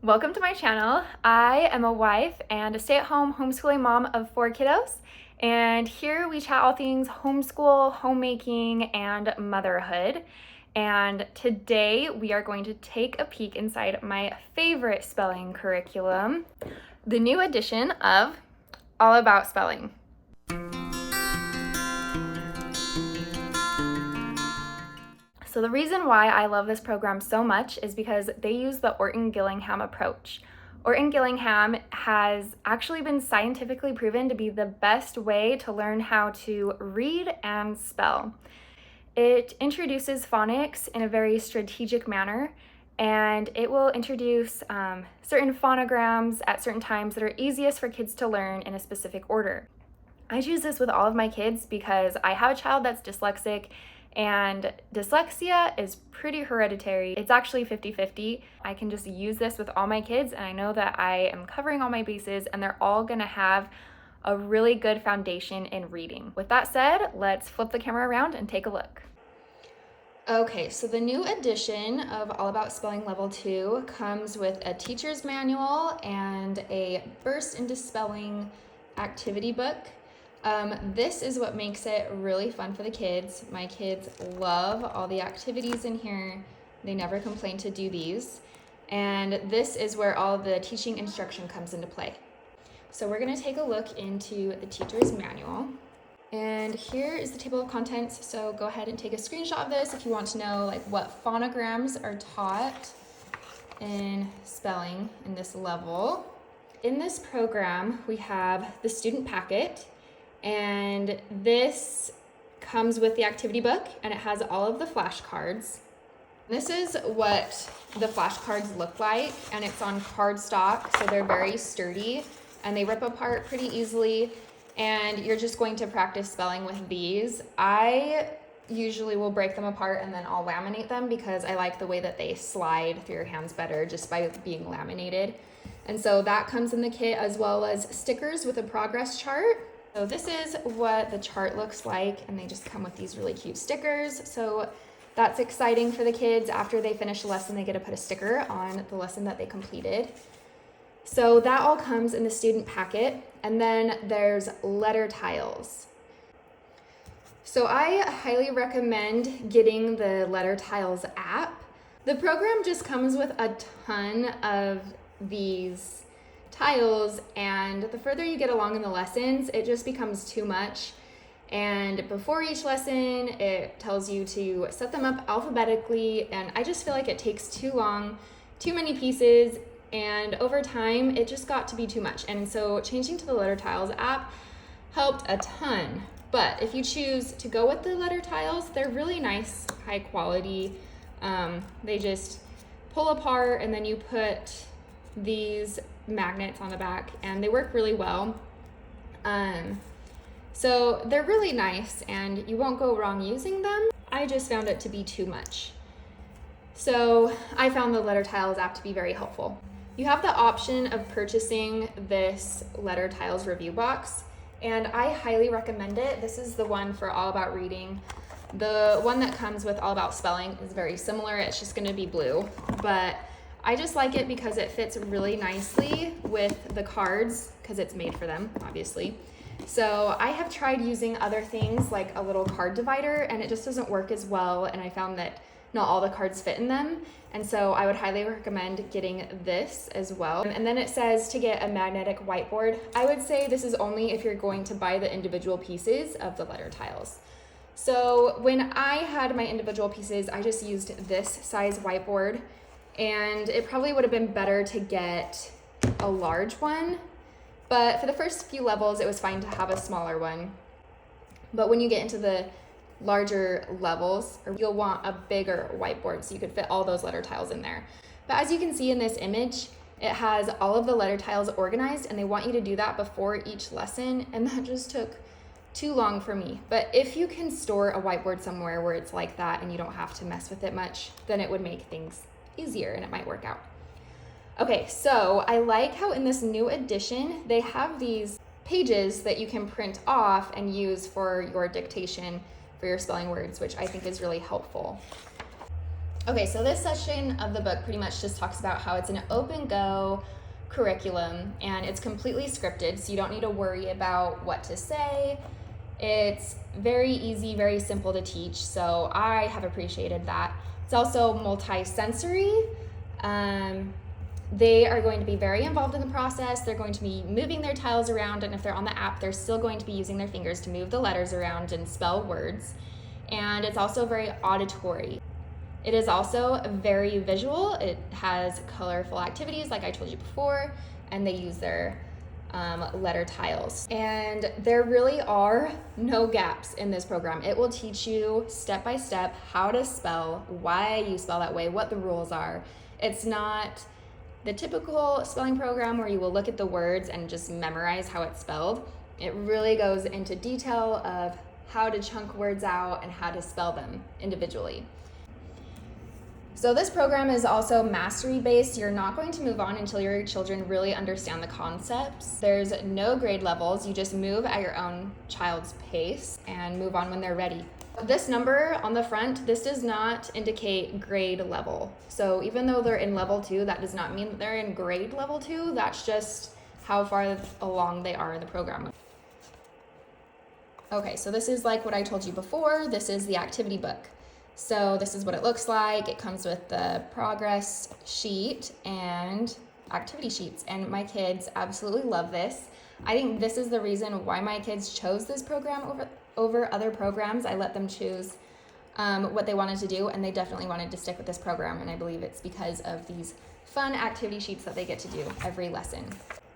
Welcome to my channel. I am a wife and a stay-at-home homeschooling mom of 4 kiddos, and here we chat all things homeschool, homemaking, and motherhood. And today we are going to take a peek inside my favorite spelling curriculum, the new edition of All About Spelling. So the reason why I love this program so much is because they use the Orton-Gillingham approach. Orton-Gillingham has actually been scientifically proven to be the best way to learn how to read and spell. It introduces phonics in a very strategic manner, and it will introduce certain phonograms at certain times that are easiest for kids to learn in a specific order. I use this with all of my kids because I have a child that's dyslexic, and dyslexia is pretty hereditary. It's actually 50-50. I can just use this with all my kids, and I know that I am covering all my bases, and they're all gonna have a really good foundation in reading. With that said, let's flip the camera around and take a look. Okay, so the new edition of All About Spelling Level 2 comes with a teacher's manual and a Burst into Spelling activity book. This is what makes it really fun for the kids. My kids love all the activities in here. They never complain to do these. And this is where all the teaching instruction comes into play. So we're gonna take a look into the teacher's manual. And here is the table of contents. So go ahead and take a screenshot of this if you want to know like what phonograms are taught in spelling in this level. In this program, we have the student packet. And this comes with the activity book, and it has all of the flashcards. This is what the flashcards look like, and it's on cardstock, so they're very sturdy and they rip apart pretty easily, and you're just going to practice spelling with these. I usually will break them apart and then I'll laminate them because I like the way that they slide through your hands better just by being laminated. And so that comes in the kit, as well as stickers with a progress chart. So this is what the chart looks like, and they just come with these really cute stickers. So that's exciting for the kids. After they finish a lesson, they get to put a sticker on the lesson that they completed. So that all comes in the student packet. And then there's letter tiles. So I highly recommend getting the letter tiles app. The program just comes with a ton of these tiles, and the further you get along in the lessons, it just becomes too much. And before each lesson, it tells you to set them up alphabetically, and I just feel like it takes too long, too many pieces, and over time it just got to be too much. And so changing to the letter tiles app helped a ton. But if you choose to go with the letter tiles, they're really nice, high quality. They just pull apart, and then you put these magnets on the back, and they work really well. So they're really nice, and you won't go wrong using them. I just found it to be too much. So I found the letter tiles app to be very helpful. You have the option of purchasing this letter tiles review box, and I highly recommend it. This is the one for All About Reading. The one that comes with All About Spelling is very similar. It's just going to be blue, but I just like it because it fits really nicely with the cards because it's made for them, obviously. So I have tried using other things like a little card divider, and it just doesn't work as well, and I found that not all the cards fit in them. And so I would highly recommend getting this as well. And then it says to get a magnetic whiteboard. I would say this is only if you're going to buy the individual pieces of the letter tiles. So when I had my individual pieces, I just used this size whiteboard, and it probably would have been better to get a large one, but for the first few levels it was fine to have a smaller one. But when you get into the larger levels, you'll want a bigger whiteboard so you could fit all those letter tiles in there. But as you can see in this image, it has all of the letter tiles organized, and they want you to do that before each lesson, and that just took too long for me. But if you can store a whiteboard somewhere where it's like that and you don't have to mess with it much, then it would make things easier and it might work out. Okay, so I like how in this new edition, they have these pages that you can print off and use for your dictation for your spelling words, which I think is really helpful. Okay, so this section of the book pretty much just talks about how it's an open go curriculum and it's completely scripted, so you don't need to worry about what to say. It's very easy, very simple to teach, so I have appreciated that. It's also multi-sensory. They are going to be very involved in the process. They're going to be moving their tiles around, and if they're on the app, they're still going to be using their fingers to move the letters around and spell words. And it's also very auditory. It is also very visual. It has colorful activities, like I told you before, and they use their letter tiles. And there really are no gaps in this program. It will teach you step by step how to spell, why you spell that way, what the rules are. It's not the typical spelling program where you will look at the words and just memorize how it's spelled. It really goes into detail of how to chunk words out and how to spell them individually. So this program is also mastery based. You're not going to move on until your children really understand the concepts. There's no grade levels. You just move at your own child's pace and move on when they're ready. This number on the front, this does not indicate grade level. So even though they're in level 2, that does not mean that they're in grade level 2. That's just how far along they are in the program. Okay, so this is like what I told you before. This is the activity book. So this is what it looks like. It comes with the progress sheet and activity sheets, and my kids absolutely love this. I think this is the reason why my kids chose this program over other programs. I let them choose what they wanted to do, and they definitely wanted to stick with this program, and I believe it's because of these fun activity sheets that they get to do every lesson.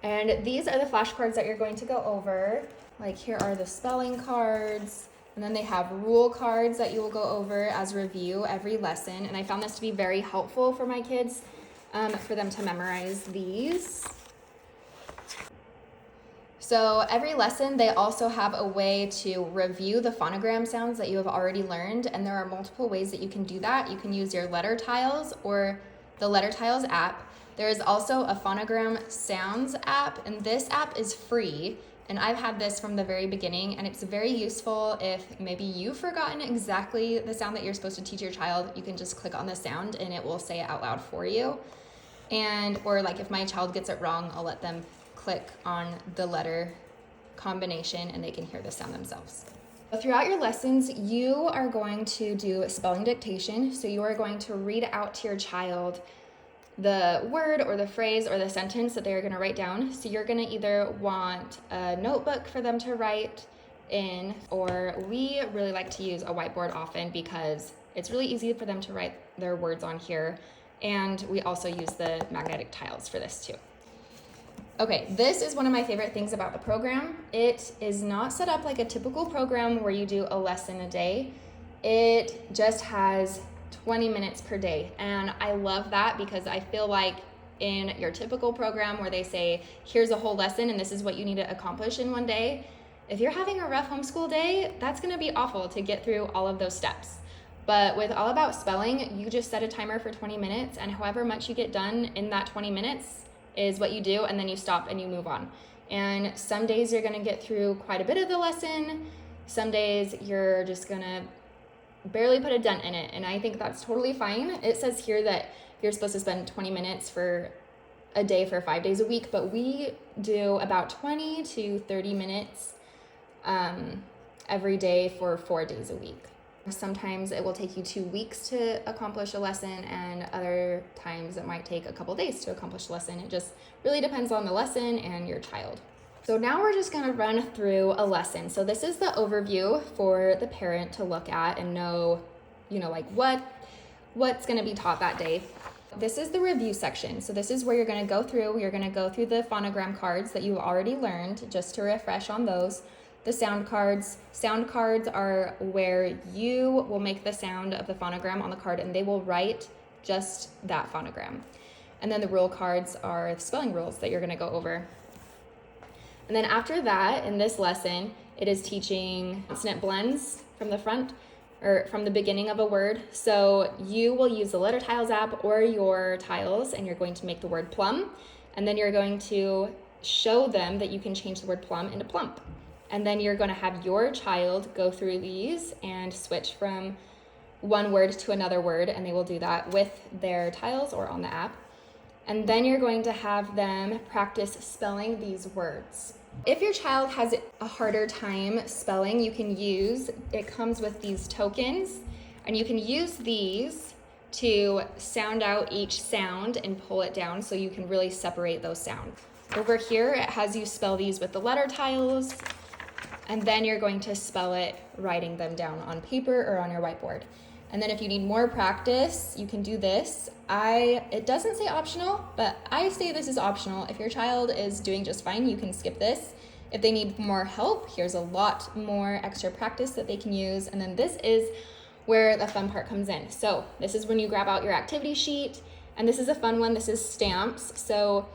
And these are the flashcards that you're going to go over. Like, here are the spelling cards, and then they have rule cards that you will go over as review every lesson. And I found this to be very helpful for my kids, for them to memorize these. So every lesson, they also have a way to review the phonogram sounds that you have already learned. And there are multiple ways that you can do that. You can use your letter tiles or the Letter Tiles app. There is also a phonogram sounds app, and this app is free. And I've had this from the very beginning, and it's very useful if maybe you've forgotten exactly the sound that you're supposed to teach your child. You can just click on the sound and it will say it out loud for you. Or like if my child gets it wrong, I'll let them click on the letter combination and they can hear the sound themselves. Throughout your lessons, you are going to do spelling dictation. So you are going to read out to your child the word or the phrase or the sentence that they're going to write down. So you're going to either want a notebook for them to write in, or we really like to use a whiteboard often because it's really easy for them to write their words on here. And we also use the magnetic tiles for this too. Okay, this is one of my favorite things about the program. It is not set up like a typical program where you do a lesson a day. It just has 20 minutes per day. And I love that because I feel like in your typical program where they say, here's a whole lesson and this is what you need to accomplish in one day, if you're having a rough homeschool day, that's gonna be awful to get through all of those steps. But with All About Spelling, you just set a timer for 20 minutes and however much you get done in that 20 minutes is what you do, and then you stop and you move on. And some days you're gonna get through quite a bit of the lesson. Some days you're just gonna barely put a dent in it, and I think that's totally fine. It says here that you're supposed to spend 20 minutes for a day for 5 days a week, but we do about 20 to 30 minutes every day for 4 days a week. Sometimes it will take you 2 weeks to accomplish a lesson, and other times it might take a couple days to accomplish a lesson. It just really depends on the lesson and your child. So now we're just gonna run through a lesson. So this is the overview for the parent to look at and know, like what's gonna be taught that day. This is the review section. So this is where you're gonna go through. You're gonna go through the phonogram cards that you've already learned, just to refresh on those. The sound cards. Sound cards are where you will make the sound of the phonogram on the card and they will write just that phonogram. And then the rule cards are the spelling rules that you're gonna go over. And then after that, in this lesson, it is teaching consonant blends from the front or from the beginning of a word. So you will use the Letter Tiles app or your tiles, and you're going to make the word plum. And then you're going to show them that you can change the word plum into plump. And then you're going to have your child go through these and switch from one word to another word, and they will do that with their tiles or on the app. And then you're going to have them practice spelling these words. If your child has a harder time spelling, it comes with these tokens, and you can use these to sound out each sound and pull it down so you can really separate those sounds. Over here, it has you spell these with the letter tiles, and then you're going to spell it writing them down on paper or on your whiteboard. And then if you need more practice, you can do this. It doesn't say optional, but I say this is optional. If your child is doing just fine, you can skip this. If they need more help, here's a lot more extra practice that they can use. And then this is where the fun part comes in. So this is when you grab out your activity sheet, and this is a fun one. This is stamps. So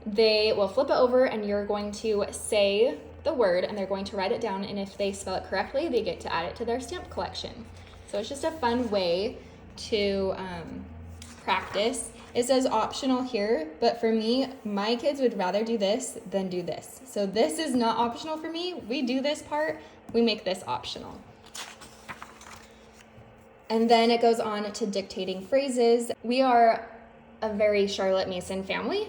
they will flip it over, and you're going to say the word, and they're going to write it down. And if they spell it correctly, they get to add it to their stamp collection. So it's just a fun way to practice. It says optional here, but for me, my kids would rather do this than do this. So this is not optional for me. We do this part, we make this optional. And then it goes on to dictating phrases. We are a very Charlotte Mason family.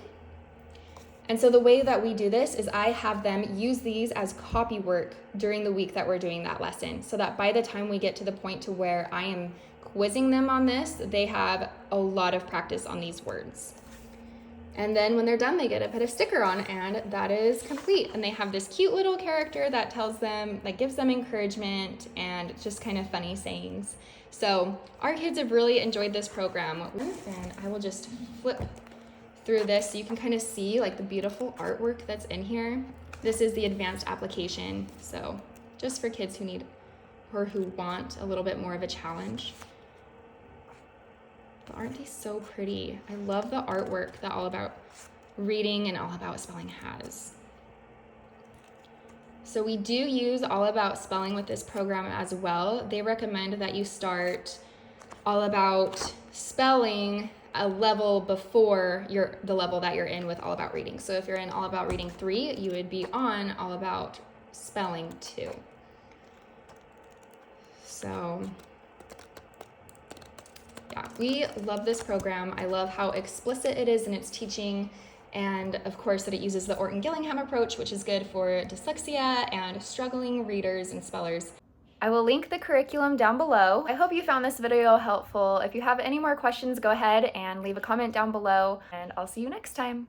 And so the way that we do this is I have them use these as copy work during the week that we're doing that lesson, so that by the time we get to the point to where I am quizzing them on this, they have a lot of practice on these words. And then when they're done, they get to put a sticker on, and that is complete. And they have this cute little character that tells them, that gives them encouragement and just kind of funny sayings. So our kids have really enjoyed this program. And I will just flip through this so you can kind of see like the beautiful artwork that's in here. This is the advanced application, so just for kids who need or who want a little bit more of a challenge. But aren't these so pretty? I love the artwork that All About Reading and All About Spelling has. So we do use All About Spelling with this program as well. They recommend that you start All About Spelling a level before the level that you're in with All About Reading. So if you're in All About Reading 3, you would be on All About Spelling 2. So yeah, we love this program. I love how explicit it is in its teaching, and of course that it uses the Orton-Gillingham approach, which is good for dyslexia and struggling readers and spellers. I will link the curriculum down below. I hope you found this video helpful. If you have any more questions, go ahead and leave a comment down below, and I'll see you next time.